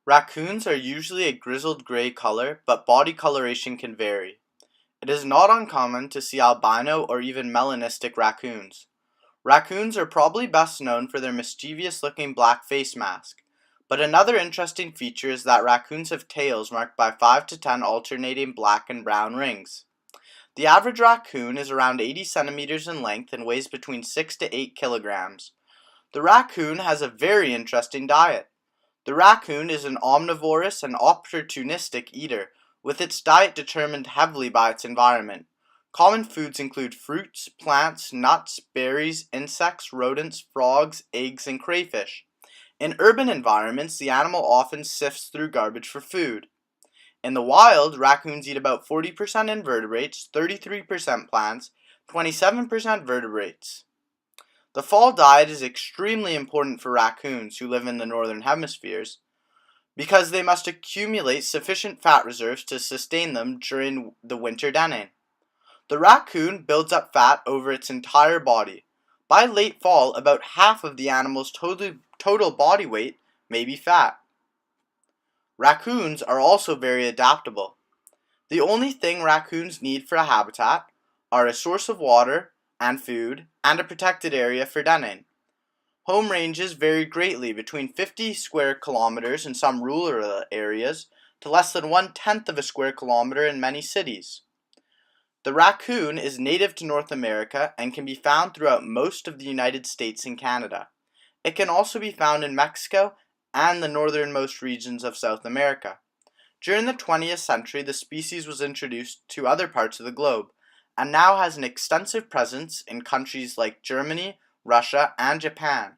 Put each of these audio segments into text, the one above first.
Raccoons are usually a grizzled gray color, but body coloration can vary. It is not uncommon to see albino or even melanistic raccoons. Raccoons are probably best known for their mischievous-looking black face mask, but another interesting feature is that raccoons have tails marked by 5 to 10 alternating black and brown rings. The average raccoon is around 80 centimeters in length and weighs between 6 to 8 kilograms. The raccoon has a very interesting diet. The raccoon is an omnivorous and opportunistic eater, with its diet determined heavily by its environment. Common foods include fruits, plants, nuts, berries, insects, rodents, frogs, eggs, and crayfish. In urban environments, the animal often sifts through garbage for food. In the wild, raccoons eat about 40% invertebrates, 33% plants, 27% vertebrates. The fall diet is extremely important for raccoons who live in the northern hemispheres because they must accumulate sufficient fat reserves to sustain them during the winter denning. The raccoon builds up fat over its entire body. By late fall, about half of the animal's total body weight may be fat. Raccoons are also very adaptable. The only thing raccoons need for a habitat are a source of water and food and a protected area for denning. Home ranges vary greatly between 50 square kilometers in some rural areas to less than 1/10 of a square kilometer in many cities. The raccoon is native to North America and can be found throughout most of the United States and Canada. It can also be found in Mexico and the northernmost regions of South America. During the 20th century, the species was introduced to other parts of the globe, and now has an extensive presence in countries like Germany, Russia, and Japan.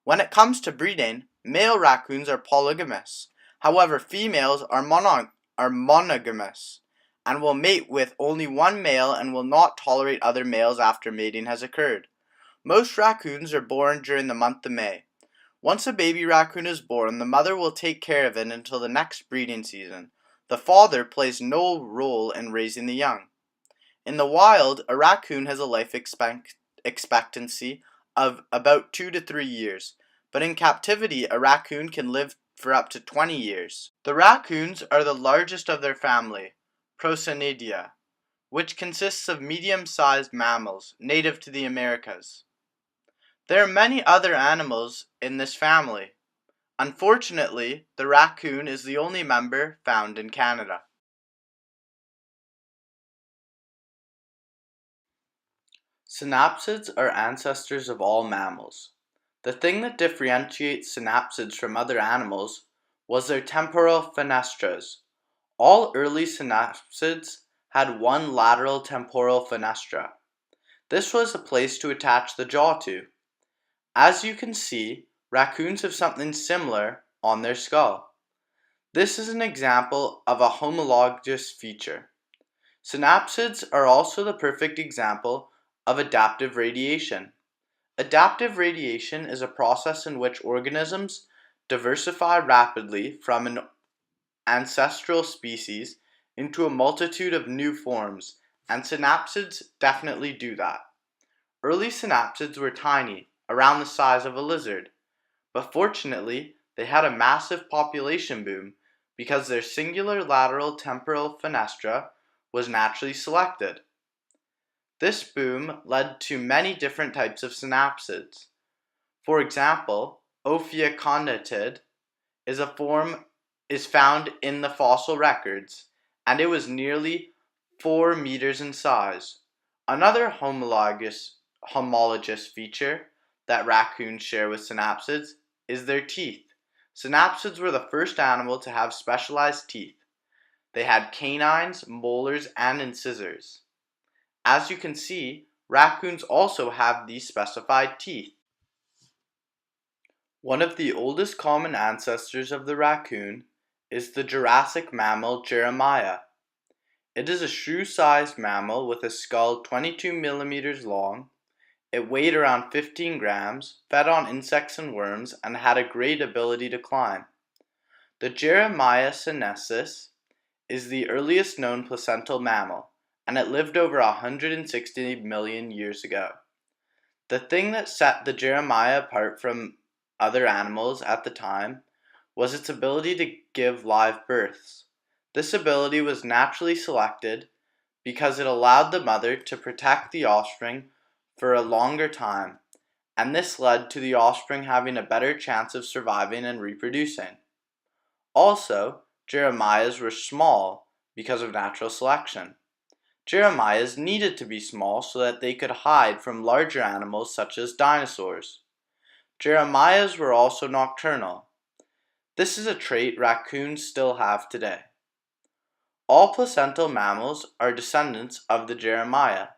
When it comes to breeding, male raccoons are polygamous. However, females are monogamous and will mate with only one male and will not tolerate other males after mating has occurred. Most raccoons are born during the month of May. Once a baby raccoon is born, the mother will take care of it until the next breeding season. The father plays no role in raising the young. In the wild, a raccoon has a life expectancy of about 2 to 3 years, but in captivity a raccoon can live for up to 20 years. The raccoons are the largest of their family, Procinidia, which consists of medium-sized mammals native to the Americas. There are many other animals in this family. Unfortunately, the raccoon is the only member found in Canada. Synapsids are ancestors of all mammals. The thing that differentiates synapsids from other animals was their temporal fenestras. All early synapsids had one lateral temporal fenestra. This was a place to attach the jaw to. As you can see, raccoons have something similar on their skull. This is an example of a homologous feature. Synapsids are also the perfect example of adaptive radiation. Adaptive radiation is a process in which organisms diversify rapidly from an ancestral species into a multitude of new forms, and synapsids definitely do that. Early synapsids were tiny, around the size of a lizard, but fortunately they had a massive population boom because their singular lateral temporal fenestra was naturally selected. This boom led to many different types of synapsids. For example, Ophiocondatid is found in the fossil records, and it was nearly 4 meters in size. Another homologous feature that raccoons share with synapsids is their teeth. Synapsids were the first animal to have specialized teeth. They had canines, molars, and incisors. As you can see, raccoons also have these specified teeth. One of the oldest common ancestors of the raccoon is the Jurassic mammal Jeremiah. It is a shoe-sized mammal with a skull 22 millimeters long. It weighed around 15 grams, fed on insects and worms, and had a great ability to climb. The Jeremiah sinensis is the earliest known placental mammal, and it lived over 160 million years ago. The thing that set the Jeremiah apart from other animals at the time was its ability to give live births. This ability was naturally selected because it allowed the mother to protect the offspring for a longer time, and this led to the offspring having a better chance of surviving and reproducing. Also, Jeremiahs were small because of natural selection. Jeremiahs needed to be small so that they could hide from larger animals such as dinosaurs. Jeremiahs were also nocturnal. This is a trait raccoons still have today. All placental mammals are descendants of the Jeremiah.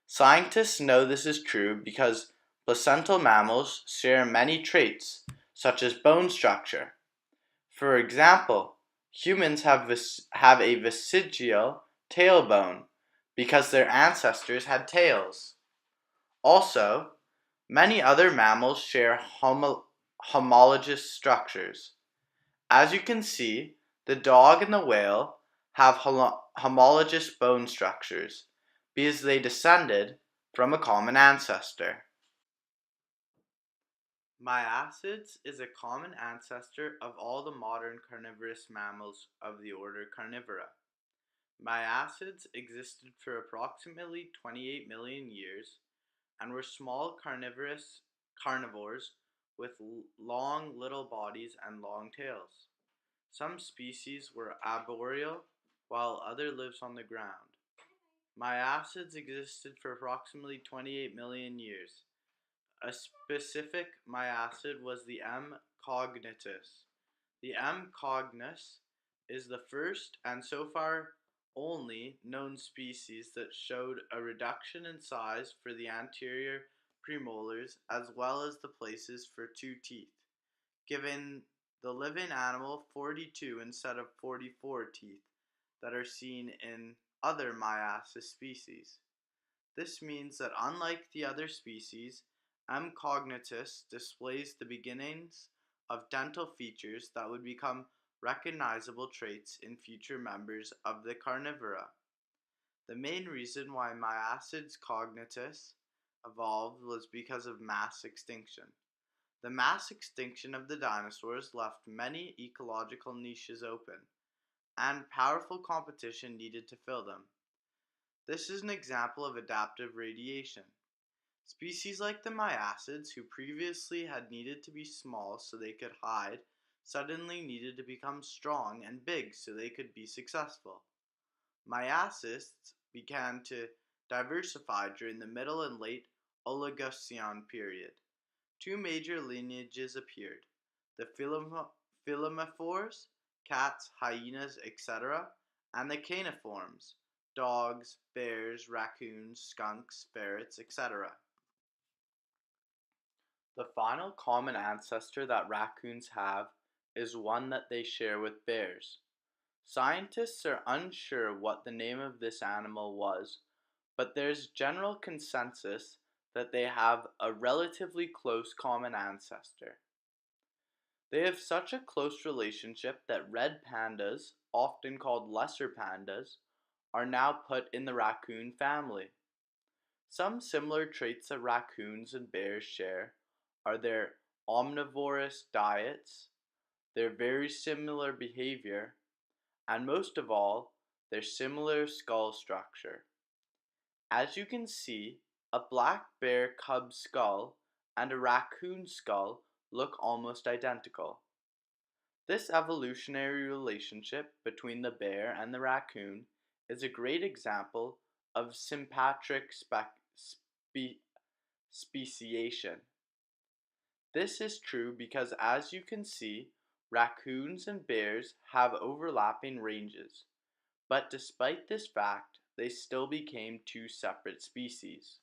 Scientists know this is true because placental mammals share many traits, such as bone structure. For example, humans have a vestigial tailbone because their ancestors had tails. Also, many other mammals share homologous structures. As you can see, the dog and the whale have homologous bone structures because they descended from a common ancestor. Myiacids is a common ancestor of all the modern carnivorous mammals of the order Carnivora. Myiacids existed for approximately 28 million years and were small carnivores with long little bodies and long tails. Some species were arboreal, while others lived on the ground. Myiacids existed for approximately 28 million years. A specific myacid was the M. cognitus. The M. cognitus is the first and so far only known species that showed a reduction in size for the anterior premolars as well as the places for two teeth, giving the living animal 42 instead of 44 teeth that are seen in other Myiacid species. This means that unlike the other species, M. cognitus displays the beginnings of dental features that would become recognizable traits in future members of the carnivora. The main reason why Myiacids cognitus evolved was because of mass extinction. The mass extinction of the dinosaurs left many ecological niches open, and powerful competition needed to fill them. This is an example of adaptive radiation. Species like the Myiacids, who previously had needed to be small so they could hide, suddenly needed to become strong and big so they could be successful. Myiacids began to diversify during the middle and late Oligocene period. Two major lineages appeared: the Phylomephores, cats, hyenas, etc., and the Caeniformes, dogs, bears, raccoons, skunks, ferrets, etc. The final common ancestor that raccoons have is one that they share with bears. Scientists are unsure what the name of this animal was, but there's general consensus that they have a relatively close common ancestor. They have such a close relationship that red pandas, often called lesser pandas, are now put in the raccoon family. Some similar traits that raccoons and bears share are their omnivorous diets, their very similar behavior, and most of all, their similar skull structure. As you can see, a black bear cub skull and a raccoon skull look almost identical. This evolutionary relationship between the bear and the raccoon is a great example of sympatric speciation. This is true because, as you can see, raccoons and bears have overlapping ranges, but despite this fact, they still became two separate species.